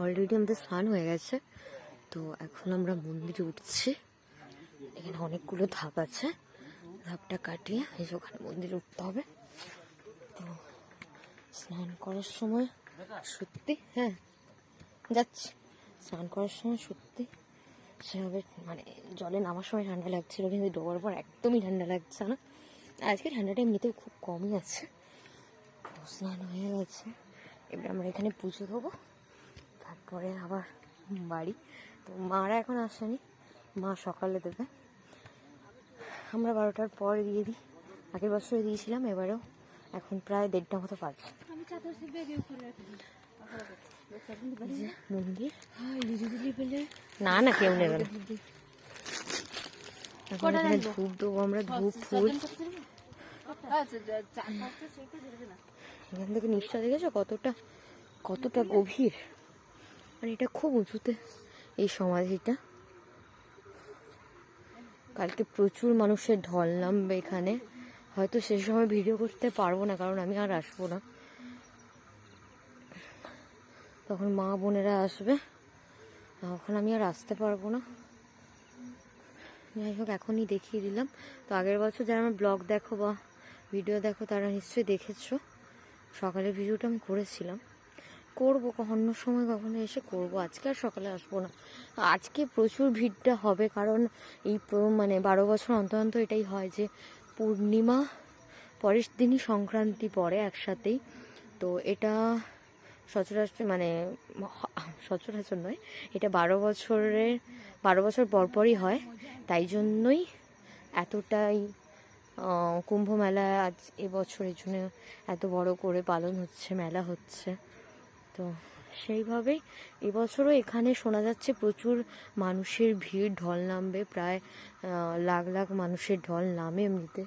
Already আমাদের স্নান হয়ে গেছে, তো এখন আমরা মন্দিরে উঠছি। এখানে অনেকগুলো ধাপ আছে, ধাপটা কাটিয়ে এই যে ওখানে মন্দিরে উঠতে হবে। তো স্নান করার সময় সত্যি যাচ্ছি, স্নান করার সময় সত্যি সেভাবে মানে জলে নামার সময় ঠান্ডা লাগছিল, কিন্তু ডোবার পর একদমই ঠান্ডা লাগছে না। আজকে ঠান্ডাটা এমনিতেও খুব কমই আছে। তো স্নান হয়ে গেছে, এবার আমরা এখানে পুজো দেবো, তারপরে আবার বাড়ি। তো মারা এখন আসেনি, মা সকালে দেবে। আমরা 12টার পর দিয়ে দিই, আগের বছরে দিয়েছিলাম, এবারেও। এখন প্রায় 1:30 মতো বাজে। মন্দির না না কেউ নেবে না। এখন এখানে ধূপ দেবো আমরা, ধূপ ফুল। এখান থেকে নিচটা দেখেছো কতটা গভীর, মানে এটা খুব উঁচুতে এই সমাধিটা। কালকে প্রচুর মানুষের ঢল নামবে এখানে, হয়তো সে সময় ভিডিও করতে পারবো না, কারণ আমি আর আসবো না। তখন মা বোনেরা আসবে, তখন আমি আর আসতে পারবো না। যাই হোক, এখনই দেখিয়ে দিলাম। তো আগের বছর যারা আমার ব্লগ দেখো বা ভিডিও দেখো তারা নিশ্চয়ই দেখেছো, সকালের ভিডিওটা আমি করেছিলাম। করবো অন্য সময় কখনো এসে করবো, আজকে আর সকালে আসবো না। আজকে প্রচুর ভিড়টা হবে, কারণ এই মানে 12 বছর অন্তর অন্তর এটাই হয় যে পূর্ণিমা পরের দিনই সংক্রান্তি পড়ে একসাথেই। তো এটা সচরাচর মানে সচরাচর নয়, এটা 12 বছর পরপরই হয়। তাই জন্যই এতটাই কুম্ভ মেলা আজ এবছরের জন্য এত বড় করে পালন হচ্ছে, মেলা হচ্ছে। তো সেইভাবেই এবছরও এখানে শোনা যাচ্ছে প্রচুর মানুষের ভিড়, ঢল নামবে, প্রায় লাখ লাখ মানুষের ঢল নামে এমনিতে।